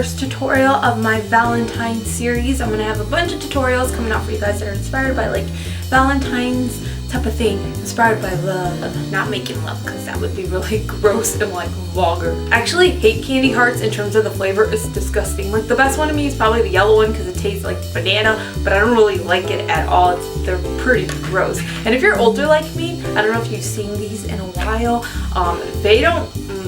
first tutorial of my Valentine's series. I'm going to have a bunch of tutorials coming out for you guys that are inspired by like Valentine's type of thing, inspired by love, not making love because that would be really gross and like vulgar. I actually hate candy hearts in terms of the flavor. It's disgusting. Like the best one to me is probably the yellow one because it tastes like banana, but I don't really like it at all. They're pretty gross. And if you're older like me, I don't know if you've seen these in a while,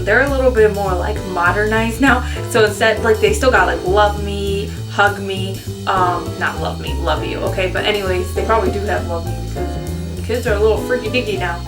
they're a little bit more like modernized now. So instead, like they still got like love me, hug me, not love me, love you, okay? But anyways, they probably do have love me because kids are a little freaky diggy now.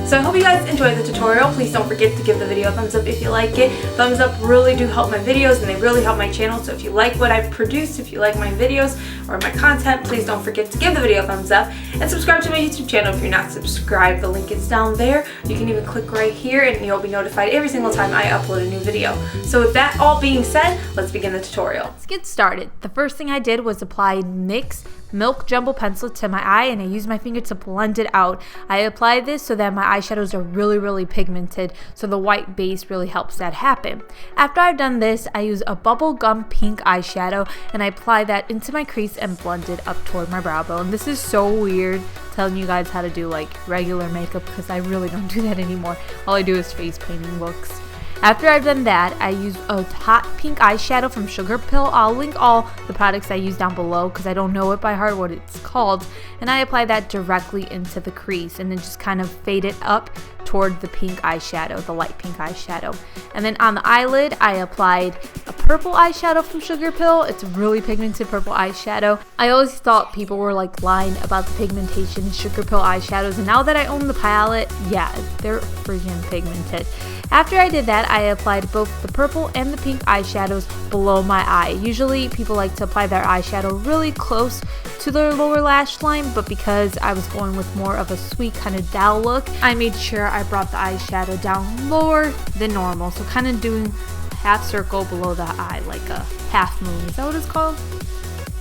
So I hope you guys enjoyed the tutorial. Please don't forget to give the video a thumbs up if you like it. Thumbs up really do help my videos and they really help my channel. So if you like what I produce, if you like my videos or my content, please don't forget to give the video a thumbs up and subscribe to my YouTube channel if you're not subscribed. The link is down there. You can even click right here and you'll be notified every single time I upload a new video. So with that all being said, let's begin the tutorial. Let's get started. The first thing I did was apply NYX Milk Jumbo Pencil to my eye and I used my finger to blend it out. I applied this so that my eyeshadows are really pigmented, so the white base really helps that happen. After I've done this, I use a bubblegum pink eyeshadow and I apply that into my crease and blend it up toward my brow bone. This is so weird telling you guys how to do like regular makeup because I really don't do that anymore. All I do is face painting looks. After I've done that, I use a hot pink eyeshadow from Sugarpill. I'll link all the products I use down below because I don't know it by heart what it's called. And I apply that directly into the crease and then just kind of fade it up toward the pink eyeshadow, the light pink eyeshadow. And then on the eyelid, I applied a purple eyeshadow from Sugarpill. It's a really pigmented purple eyeshadow. I always thought people were like lying about the pigmentation in Sugarpill eyeshadows, and now that I own the palette, yeah, they're freaking pigmented. After I did that, I applied both the purple and the pink eyeshadows below my eye. Usually people like to apply their eyeshadow really close to their lower lash line, but because I was going with more of a sweet kind of doll look, I made sure I brought the eyeshadow down lower than normal. So kind of doing a half circle below the eye, like a half moon. Is that what it's called?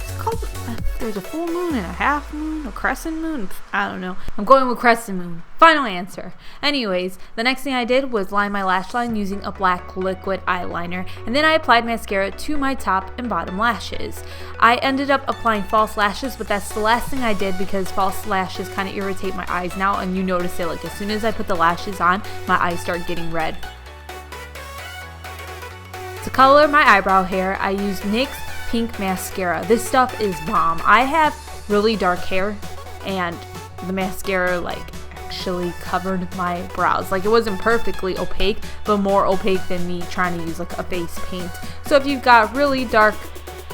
It's called, there's a full moon and a half moon, a crescent moon. I don't know. I'm going with crescent moon. Final answer. Anyways, the next thing I did was line my lash line using a black liquid eyeliner, and then I applied mascara to my top and bottom lashes. I ended up applying false lashes, but that's the last thing I did because false lashes kind of irritate my eyes now, and you notice it like as soon as I put the lashes on, my eyes start getting red. To color my eyebrow hair, I used NYX Pink Mascara. This stuff is bomb. I have really dark hair and the mascara like actually covered my brows. Like it wasn't perfectly opaque, but more opaque than me trying to use like a face paint. So if you've got really dark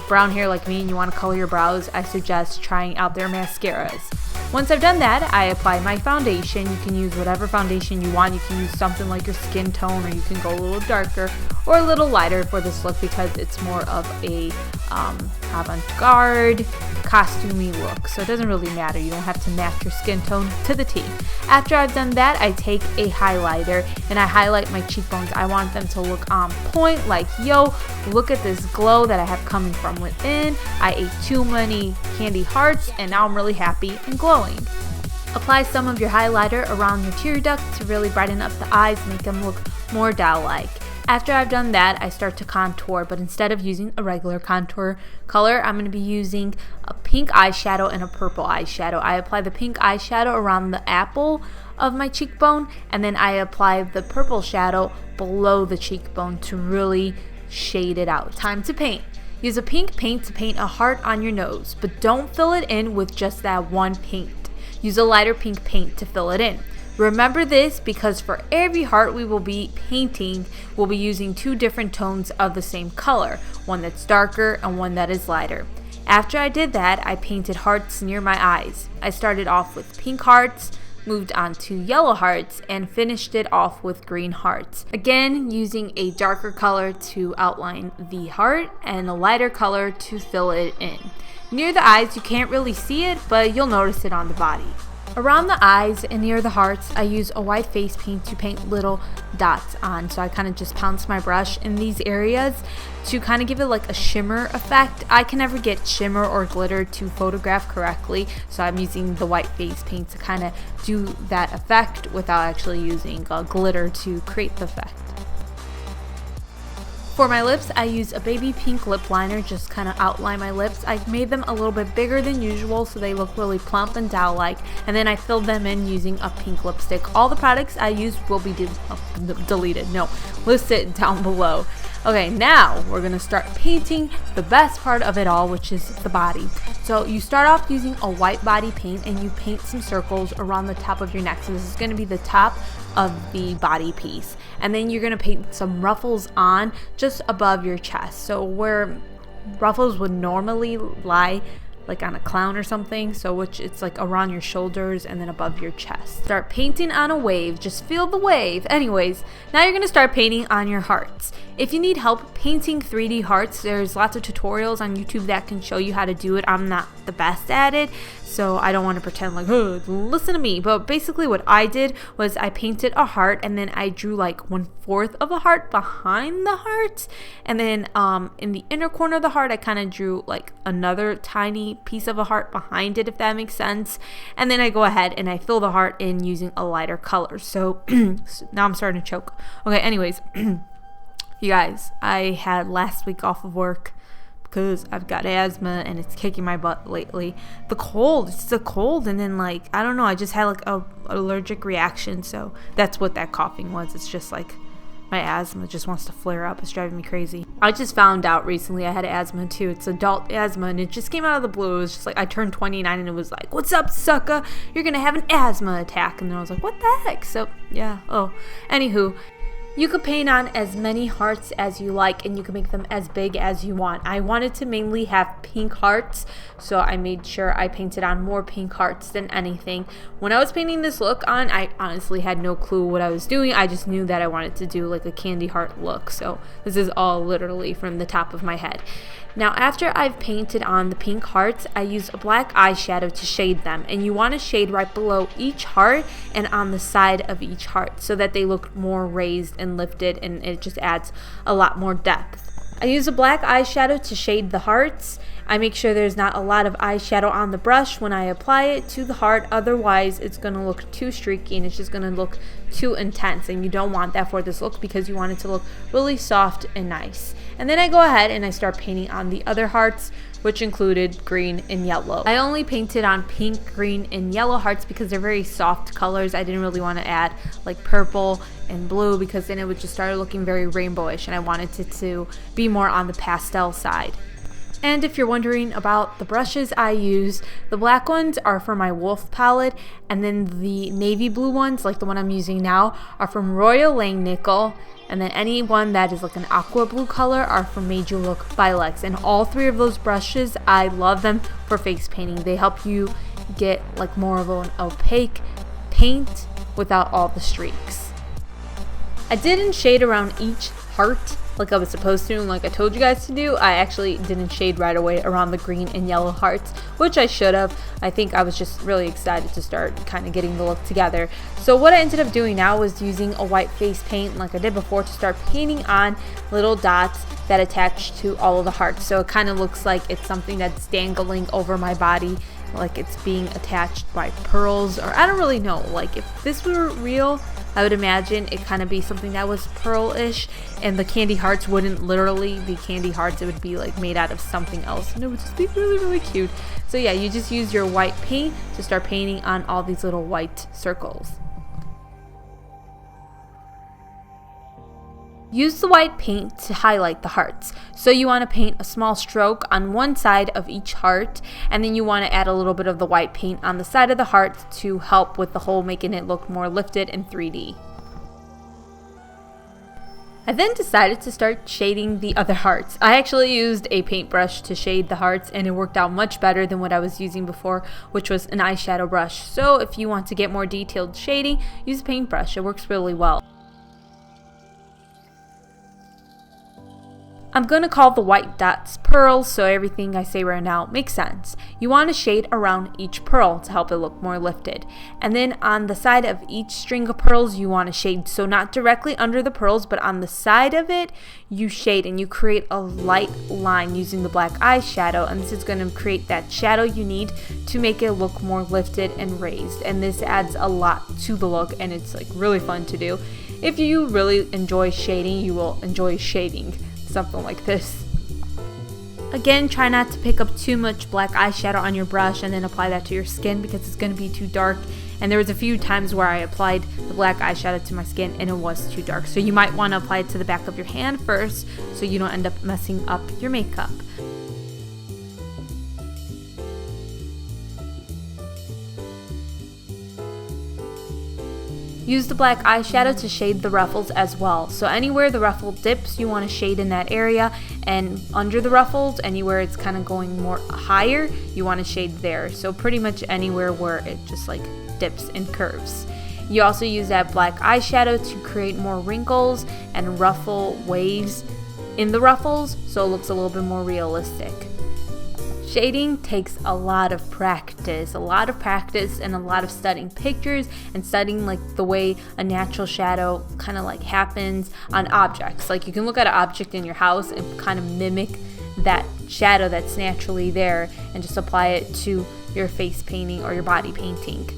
brown hair like me and you want to color your brows, I suggest trying out their mascaras. Once I've done that, I apply my foundation. You can use whatever foundation you want. You can use something like your skin tone, or you can go a little darker or a little lighter for this look because it's more of a avant-garde, costumey look. So it doesn't really matter. You don't have to match your skin tone to the T. After I've done that, I take a highlighter and I highlight my cheekbones. I want them to look on point, like, yo, look at this glow that I have coming from within. I ate too many candy hearts and now I'm really happy and glowing. Apply some of your highlighter around your tear duct to really brighten up the eyes, make them look more doll-like. After I've done that, I start to contour, but instead of using a regular contour color, I'm going to be using a pink eyeshadow and a purple eyeshadow. I apply the pink eyeshadow around the apple of my cheekbone, and then I apply the purple shadow below the cheekbone to really shade it out. Time to paint. Use a pink paint to paint a heart on your nose, but don't fill it in with just that one paint. Use a lighter pink paint to fill it in. Remember this because for every heart we will be painting, we'll be using two different tones of the same color, one that's darker and one that is lighter. After I did that, I painted hearts near my eyes. I started off with pink hearts, moved on to yellow hearts, and finished it off with green hearts. Again, using a darker color to outline the heart and a lighter color to fill it in. Near the eyes, you can't really see it, but you'll notice it on the body. Around the eyes and near the hearts, I use a white face paint to paint little dots on. So I kind of just pounce my brush in these areas to kind of give it like a shimmer effect. I can never get shimmer or glitter to photograph correctly, so I'm using the white face paint to kind of do that effect without actually using glitter to create the effect. For my lips, I used a baby pink lip liner, just kind of outline my lips. I made them a little bit bigger than usual so they look really plump and doll-like, and then I filled them in using a pink lipstick. All the products I used will be listed down below. Okay, now we're gonna start painting the best part of it all, which is the body. So you start off using a white body paint and you paint some circles around the top of your neck. So this is gonna be the top of the body piece. And then you're gonna paint some ruffles on just above your chest. So where ruffles would normally lie, like on a clown or something, so which it's like around your shoulders and then above your chest. Start painting on a wave, just feel the wave. Anyways, now you're gonna start painting on your hearts. If you need help painting 3D hearts, there's lots of tutorials on YouTube that can show you how to do it. I'm not the best at it, so I don't want to pretend like, oh, listen to me. But basically what I did was I painted a heart and then I drew like 1/4 of a heart behind the heart. And then in the inner corner of the heart, I kind of drew like another tiny piece of a heart behind it, if that makes sense. And then I go ahead and I fill the heart in using a lighter color. So now I'm starting to choke. Okay, anyways, you guys, I had last week off of work because I've got asthma and it's kicking my butt lately. The cold, it's the cold, and then like, I don't know, I just had like a allergic reaction, so that's what that coughing was. It's just like my asthma just wants to flare up. It's driving me crazy. I just found out recently I had asthma too. It's adult asthma and it just came out of the blue. It was just like I turned 29 and it was like, what's up, sucker? You're gonna have an asthma attack. And then I was like, what the heck? So yeah, anywho, you could paint on as many hearts as you like and you can make them as big as you want. I wanted to mainly have pink hearts, so I made sure I painted on more pink hearts than anything. When I was painting this look on, I honestly had no clue what I was doing. I just knew that I wanted to do like a candy heart look, so this is all literally from the top of my head. Now after I've painted on the pink hearts, I use a black eyeshadow to shade them, and you want to shade right below each heart and on the side of each heart so that they look more raised and lifted, and it just adds a lot more depth. I use a black eyeshadow to shade the hearts. I make sure there's not a lot of eyeshadow on the brush when I apply it to the heart, otherwise it's going to look too streaky and it's just going to look too intense, and you don't want that for this look because you want it to look really soft and nice. And then I go ahead and I start painting on the other hearts, which included green and yellow. I only painted on pink, green, and yellow hearts because they're very soft colors. I didn't really want to add like purple and blue because then it would just start looking very rainbowish, and I wanted it to be more on the pastel side. And if you're wondering about the brushes I use, the black ones are for my Wolf palette, and then the navy blue ones, like the one I'm using now, are from Royal Langnickel, and then any one that is like an aqua blue color are from Made You Look by Lex. And all three of those brushes, I love them for face painting. They help you get like more of an opaque paint without all the streaks. I didn't shade around each heart like I was supposed to and like I told you guys to do. I actually didn't shade right away around the green and yellow hearts, which I should have. I think I was just really excited to start kind of getting the look together. So what I ended up doing now was using a white face paint like I did before to start painting on little dots that attach to all of the hearts. So it kind of looks like it's something that's dangling over my body, like it's being attached by pearls, or I don't really know. Like if this were real, I would imagine it kind of be something that was pearl-ish, and the candy hearts wouldn't literally be candy hearts. It would be like made out of something else, and it would just be really, really cute. So yeah, you just use your white paint to start painting on all these little white circles. Use the white paint to highlight the hearts. So you want to paint a small stroke on one side of each heart, and then you want to add a little bit of the white paint on the side of the heart to help with the whole, making it look more lifted and 3D. I then decided to start shading the other hearts. I actually used a paintbrush to shade the hearts, and it worked out much better than what I was using before, which was an eyeshadow brush. So if you want to get more detailed shading, use a paintbrush. It works really well. I'm going to call the white dots pearls, so everything I say right now makes sense. You want to shade around each pearl to help it look more lifted. And then on the side of each string of pearls, you want to shade. So not directly under the pearls, but on the side of it, you shade and you create a light line using the black eyeshadow. And this is going to create that shadow you need to make it look more lifted and raised. And this adds a lot to the look, and it's like really fun to do. If you really enjoy shading, you will enjoy shading something like this. Again, try not to pick up too much black eyeshadow on your brush and then apply that to your skin because it's going to be too dark. And there was a few times where I applied the black eyeshadow to my skin and it was too dark. So you might want to apply it to the back of your hand first so you don't end up messing up your makeup. Use the black eyeshadow to shade the ruffles as well. So anywhere the ruffle dips, you want to shade in that area, and under the ruffles, anywhere it's kind of going more higher, you want to shade there. So pretty much anywhere where it just like dips and curves. You also use that black eyeshadow to create more wrinkles and ruffle waves in the ruffles, so it looks a little bit more realistic. Shading takes a lot of practice and a lot of studying pictures and studying like the way a natural shadow kind of like happens on objects. Like you can look at an object in your house and kind of mimic that shadow that's naturally there and just apply it to your face painting or your body painting.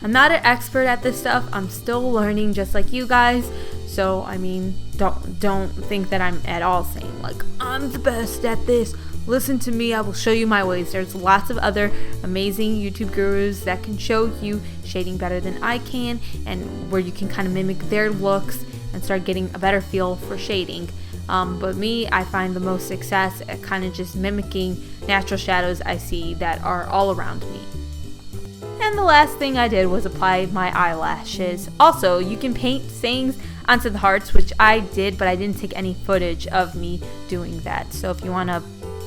I'm not an expert at this stuff. I'm still learning just like you guys. So I mean, don't think that I'm at all saying like I'm the best at this. Listen to me, I will show you my ways. There's lots of other amazing YouTube gurus that can show you shading better than I can, and where you can kind of mimic their looks and start getting a better feel for shading. But me, I find the most success at kind of just mimicking natural shadows I see that are all around me. And the last thing I did was apply my eyelashes. Also, you can paint sayings onto the hearts, which I did, but I didn't take any footage of me doing that. So if you want to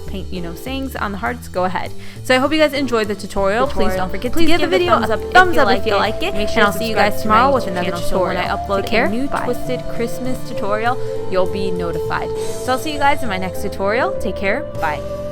paint, sayings on the hearts, go ahead. So I hope you guys enjoyed the tutorial. Please don't forget to give the video a thumbs up if you like it. And I'll see you guys tomorrow with another tutorial. So when I upload a new Twisted Christmas tutorial, you'll be notified. So I'll see you guys in my next tutorial. Take care. Bye.